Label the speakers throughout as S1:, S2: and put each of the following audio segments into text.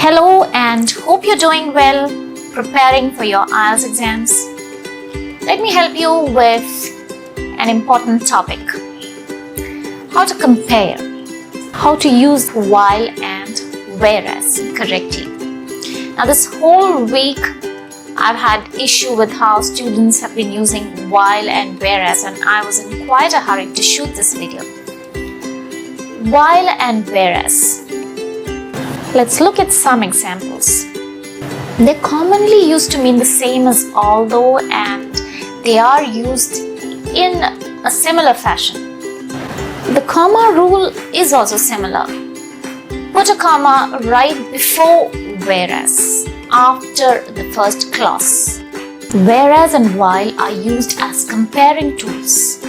S1: Hello and hope you're doing well preparing for your IELTS exams. Let me help you with an important topic. How to compare, how to use while and whereas correctly. Now this whole week I've had issue with how students have been using while and whereas, and I was in quite a hurry to shoot this video. While and whereas. Let's look at some examples. They're commonly used to mean the same as although, and they are used in a similar fashion. The comma rule is also similar. Put a comma right before whereas, after the first clause. Whereas and while are used as comparing tools.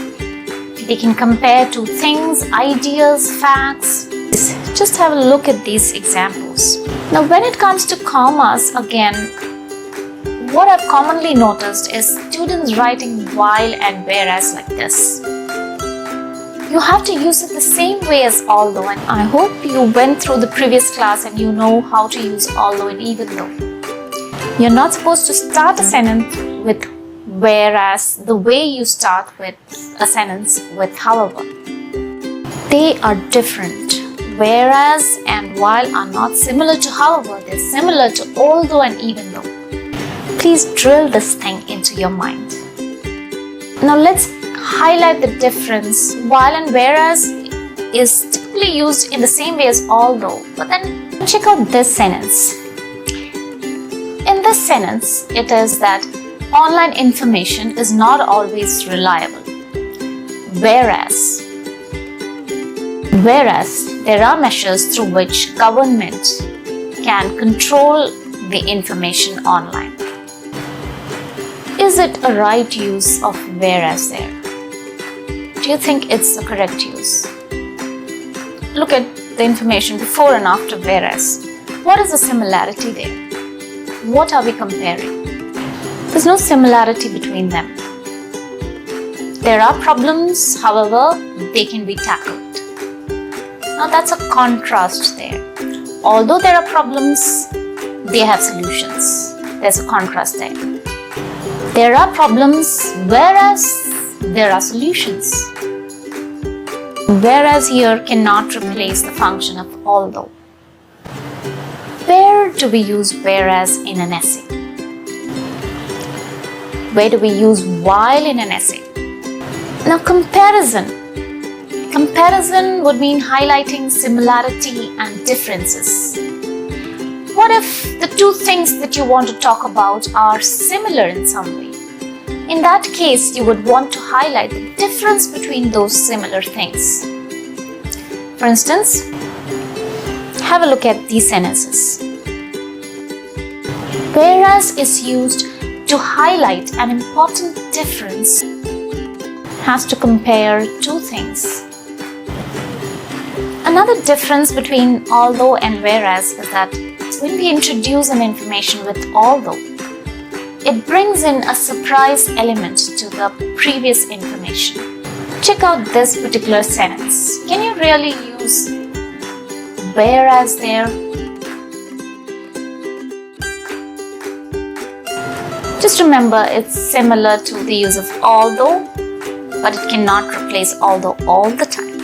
S1: They can compare two things, ideas, facts. Just have a look at these examples. Now when it comes to commas, again, what I've commonly noticed is students writing while and whereas like this. You have to use it the same way as although, and I hope you went through the previous class and you know how to use although and even though. You're not supposed to start a sentence with whereas the way you start with a sentence with however. They are different. Whereas and while are not similar to however, they're similar to although and even though. Please drill this thing into your mind. Now let's highlight the difference. While and whereas is typically used in the same way as although, but then check out this sentence. In this sentence, it is that online information is not always reliable. Whereas there are measures through which government can control the information online. Is it a right use of whereas there? Do you think it's the correct use? Look at the information before and after whereas. What is the similarity there? What are we comparing? There's no similarity between them. There are problems, however, they can be tackled. Now that's a contrast there. Although there are problems, they have solutions. There's a contrast there. There are problems, whereas there are solutions. Whereas here cannot replace the function of although. Where do we use whereas in an essay? Where do we use while in an essay? Now comparison. Comparison would mean highlighting similarity and differences. What if the two things that you want to talk about are similar in some way? In that case, you would want to highlight the difference between those similar things. For instance, have a look at these sentences. Whereas is used to highlight an important difference. Has to compare two things. Another difference between although and whereas is that when we introduce an information with although, it brings in a surprise element to the previous information. Check out this particular sentence. Can you really use whereas there? Just remember, it's similar to the use of although, but it cannot replace although all the time.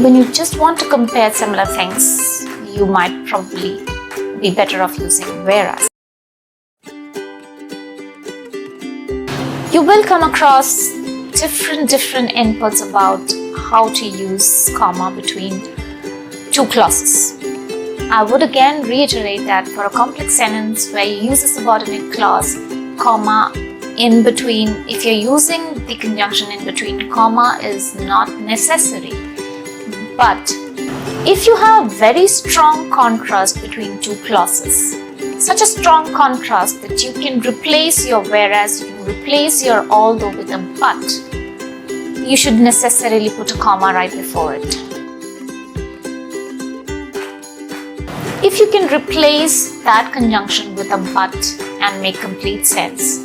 S1: When you just want to compare similar things, you might probably be better off using whereas. You will come across different inputs about how to use comma between two clauses. I would again reiterate that for a complex sentence where you use a subordinate clause, comma in between, if you're using the conjunction in between, comma is not necessary. But if you have very strong contrast between two clauses, such a strong contrast that you can replace your whereas, you can replace your although with a but, you should necessarily put a comma right before it. If you can replace that conjunction with a but and make complete sense,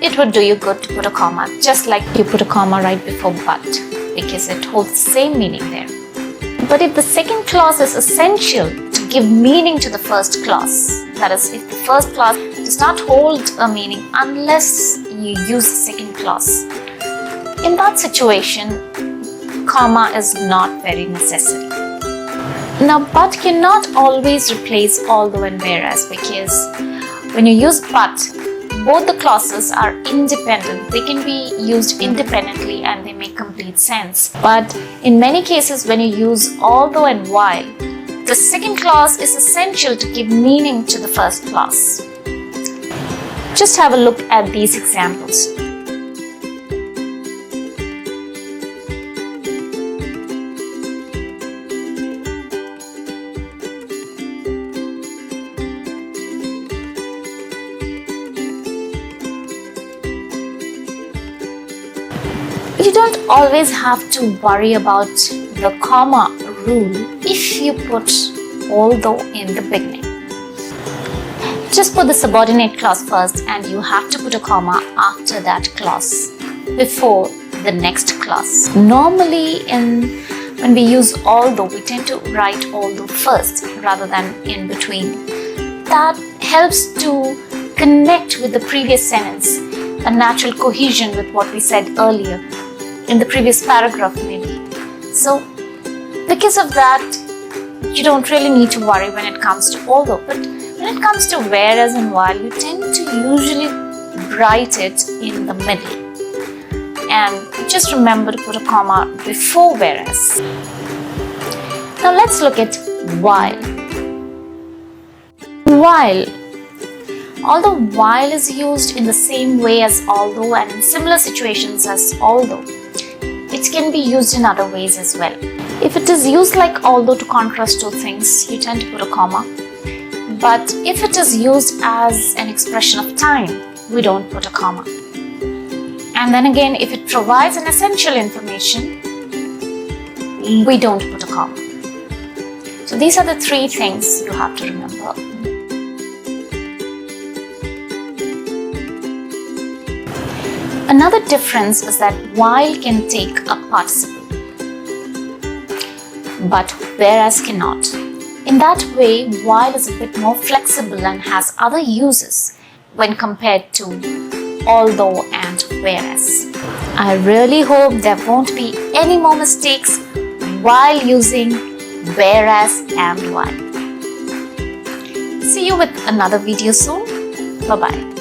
S1: it would do you good to put a comma, just like you put a comma right before but, because it holds the same meaning there. But if the second clause is essential to give meaning to the first clause. That is, if the first clause does not hold a meaning unless you use the second clause. In that situation, comma is not very necessary. Now, but cannot always replace although and whereas, because when you use but, both the clauses are independent. They can be used independently and they make complete sense. But in many cases, when you use although and while, the second clause is essential to give meaning to the first clause. Just have a look at these examples. You don't always have to worry about the comma rule if you put although in the beginning. Just put the subordinate clause first and you have to put a comma after that clause before the next clause. Normally when we use although, we tend to write although first rather than in between. That helps to connect with the previous sentence, a natural cohesion with what we said earlier in the previous paragraph maybe. So because of that, you don't really need to worry when it comes to although. But when it comes to whereas and while, you tend to usually write it in the middle. And just remember to put a comma before whereas. Now let's look at while. While. Although while is used in the same way as although and in similar situations as although, it can be used in other ways as well. If it is used like although to contrast two things, you tend to put a comma. But if it is used as an expression of time, we don't put a comma. And then again, if it provides an essential information, we don't put a comma. So these are the three things you have to remember. Another difference is that while can take a participle, but whereas cannot. In that way, while is a bit more flexible and has other uses when compared to although and whereas. I really hope there won't be any more mistakes while using whereas and while. See you with another video soon. Bye-bye.